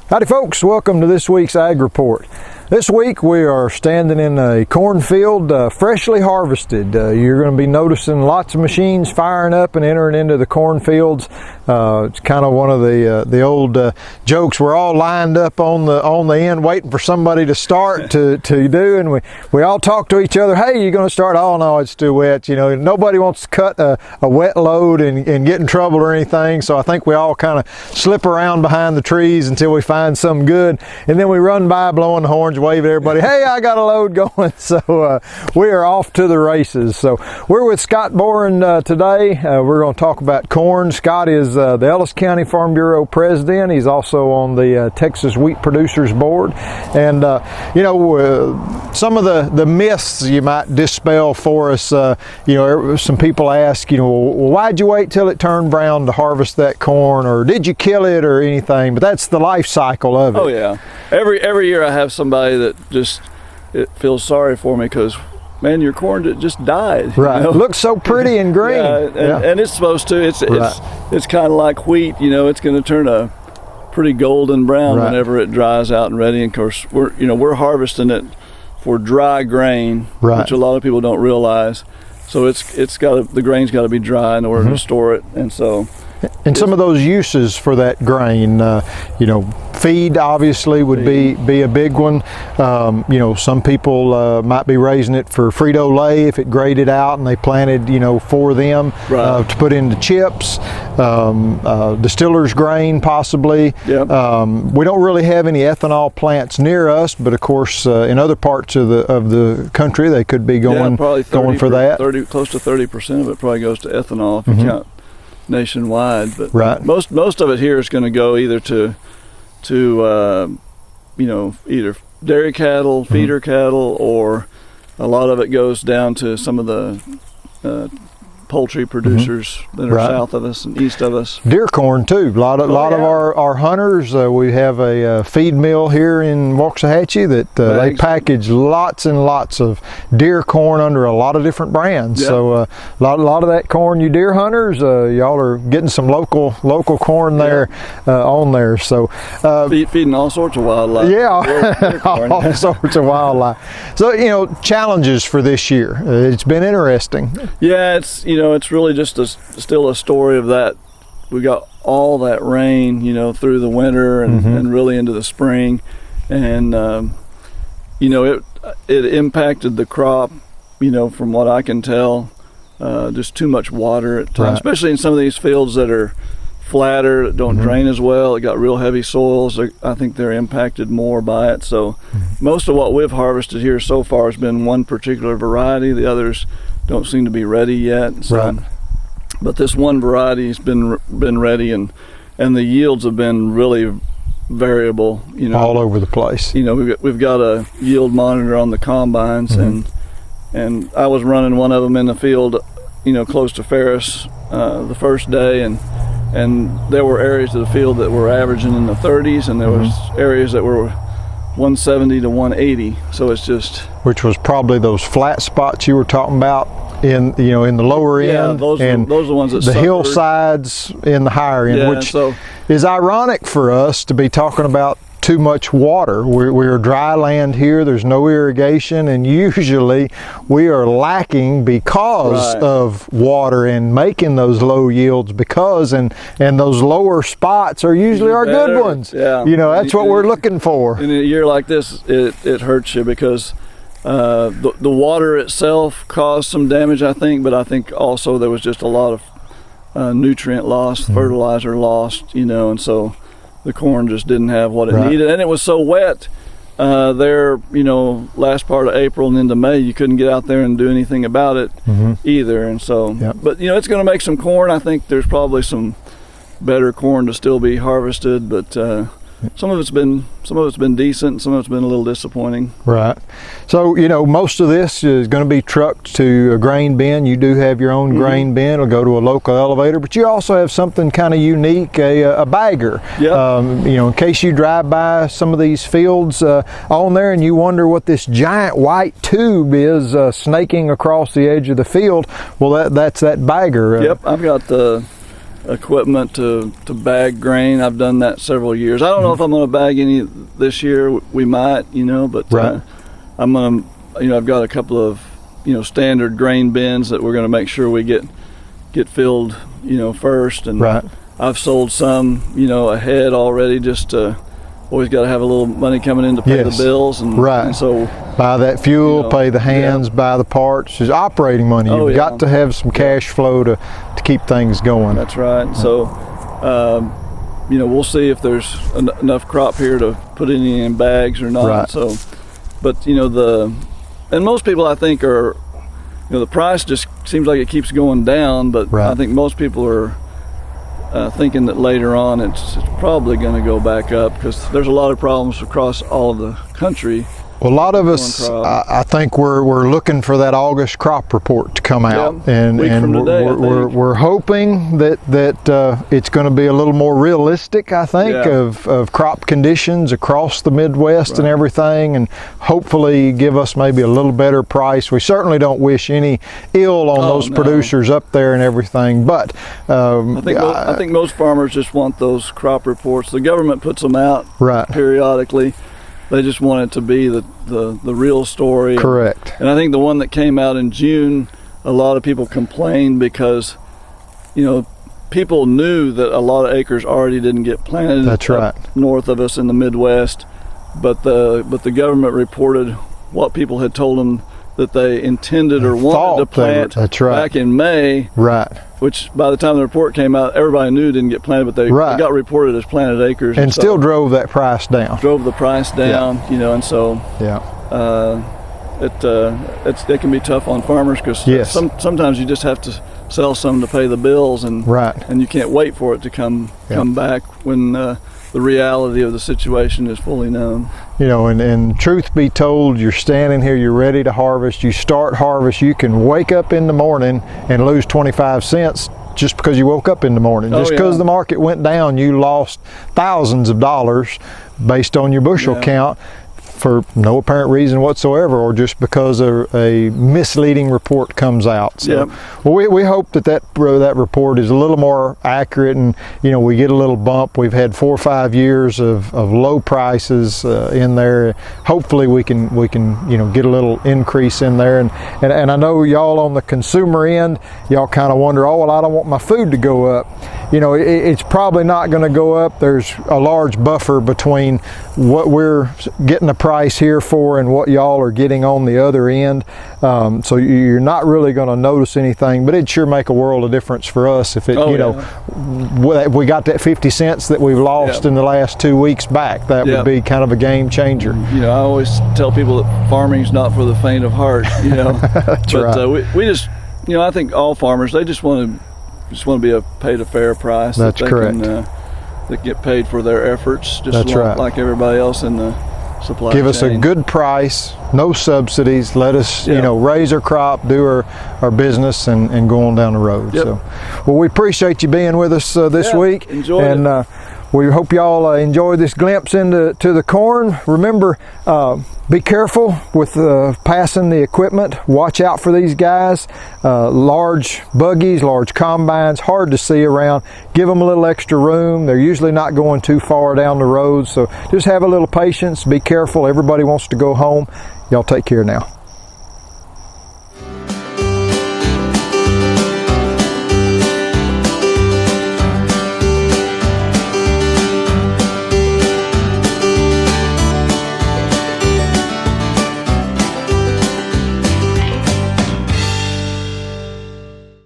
Howdy folks, welcome to this week's Ag Report. This week we are standing in a cornfield freshly harvested. You're going to be noticing lots of machines firing up and entering into the cornfields. It's kind of one of the old jokes. We're all lined up on the end waiting for somebody to start to do, and we all talk to each other. Hey, you going to start? Oh no, it's too wet. You know, nobody wants to cut a wet load and get in trouble or anything. So I think we all kind of slip around behind the trees until we find something good, and then we run by blowing the horns, wave at everybody, hey, I got a load going. So we are off to the races. So we're with Scott Boren today. We're going to talk about corn. Scott is the Ellis County Farm Bureau president. He's also on the Texas Wheat Producers Board. And some of the myths you might dispel for us. Some people ask, well, why'd you wait till it turned brown to harvest that corn, or did you kill it or anything? But that's the life cycle of it. Oh yeah, every year I have somebody that just feels sorry for me because, man, your corn just died. Right, it looks so pretty and green. And it's supposed to. It's kind of like wheat. You know, it's going to turn a pretty golden brown whenever it dries out and ready. And of course, we're harvesting it for dry grain, which a lot of people don't realize. So the grain's got to be dry in order to store it, and so. And some of those uses for that grain, feed obviously would be a big one. Some people might be raising it for Frito-Lay if it graded out and they planted, for them to put into chips. Distiller's grain possibly. Yep. We don't really have any ethanol plants near us, but of course in other parts of the country they could be going for that. Close to 30% of it probably goes to ethanol if you count nationwide, but most of it here is going to go either to either dairy cattle, feeder cattle, or a lot of it goes down to some of the poultry producers that are south of us and east of us. Deer corn too. A lot of our hunters. We have a feed mill here in Waxahachie that they package lots and lots of deer corn under a lot of different brands. Yep. So a lot of that corn, you deer hunters, y'all are getting some local corn there on there. So feeding all sorts of wildlife. Yeah, all sorts of wildlife. So challenges for this year. It's been interesting. Yeah, it's really just still a story of that. We got all that rain, through the winter and really into the spring, and it impacted the crop. From what I can tell, just too much water at times, especially in some of these fields that are flatter, that don't drain as well. It got real heavy soils. I think they're impacted more by it. So most of what we've harvested here so far has been one particular variety. The others don't seem to be ready yet. So, but this one variety has been ready, and the yields have been really variable. All over the place. We've got a yield monitor on the combines, and I was running one of them in the field, close to Ferris the first day, and there were areas of the field that were averaging in the 30s, and there was areas that were 170 to 180. So it's just, which was probably those flat spots you were talking about in the lower end. Yeah, those are the ones that the hillsides in the higher end, which is ironic for us to be talking about too much water. We're dry land here. There's no irrigation, and usually we are lacking because of water and making those low yields, and those lower spots are usually our good ones. Yeah. That's what we're looking for. In a year like this, it hurts you because the water itself caused some damage, I think, but I think also there was just a lot of nutrient loss, fertilizer lost, and so the corn just didn't have what it needed, and it was so wet there, last part of April and into May, you couldn't get out there and do anything about it either. And so, but it's going to make some corn. I think there's probably some better corn to still be harvested, but some of it's been decent, some of it's been a little disappointing. Right. So most of this is going to be trucked to a grain bin. You do have your own grain bin. It'll go to a local elevator, but you also have something kind of unique, a bagger. Yeah. In case you drive by some of these fields on there and you wonder what this giant white tube is snaking across the edge of the field. Well, that's that bagger. Yep. I've got the equipment to bag grain. I've done that several years. I don't know if I'm going to bag any this year. We might, but Right. I'm going to, I've got a couple of, standard grain bins that we're going to make sure we get filled, first. And Right. I've sold some, ahead already, just always got to have a little money coming in to pay Yes. the bills. And, Right. and so Buy that fuel, pay the hands, buy the parts. It's operating money. Oh, You've yeah. got to have some cash flow to keep things going. That's right. So, we'll see if there's enough crop here to put any in bags or not. Right. So, but and most people I think are, the price just seems like it keeps going down. But Right. I think most people are thinking that later on it's probably going to go back up because there's a lot of problems across all of the country. Well, a lot of us, I think we're looking for that August crop report to come out, and week from today, we're hoping that it's going to be a little more realistic. I think of crop conditions across the Midwest and everything, and hopefully give us maybe a little better price. We certainly don't wish any ill on those producers up there and everything, but I think most farmers just want those crop reports. The government puts them out periodically. They just want it to be the real story. Correct. And I think the one that came out in June, a lot of people complained because, people knew that a lot of acres already didn't get planted. That's right. North of us in the Midwest, but the government reported what people had told them that they intended or wanted to plant back in May. Right. Which by the time the report came out, everybody knew didn't get planted, but they got reported as planted acres. And still drove that price down. Drove the price down, and so it can be tough on farmers because sometimes you just have to sell some to pay the bills, and you can't wait for it to come back when the reality of the situation is fully known. And truth be told, you're standing here, you're ready to harvest, you start harvest, you can wake up in the morning and lose 25 cents just because you woke up in the morning. Just because the market went down, you lost thousands of dollars based on your bushel count for no apparent reason whatsoever, or just because a misleading report comes out. So, we hope that report is a little more accurate, and we get a little bump. We've had 4 or 5 years of low prices in there. Hopefully we can get a little increase in there, and I know y'all on the consumer end, y'all kind of wonder, oh well, I don't want my food to go up. It's probably not going to go up. There's a large buffer between what we're getting the price here for and what y'all are getting on the other end, so you're not really going to notice anything, but it'd sure make a world of difference for us if it we got that 50 cents that we've lost in the last 2 weeks back. That would be kind of a game changer. I always tell people that farming's not for the faint of heart. That's but we just I think all farmers, they just want to be paid a fair price. That's correct. They get paid for their efforts, just like everybody else in the supply chain. Give us a good price, no subsidies. Let us, raise our crop, do our business, and go on down the road. So, well, we appreciate you being with us this week. Enjoy it. We hope y'all enjoy this glimpse into the corn. Remember, be careful with passing the equipment. Watch out for these guys. Large buggies, large combines, hard to see around. Give them a little extra room. They're usually not going too far down the road, so just have a little patience. Be careful. Everybody wants to go home. Y'all take care now.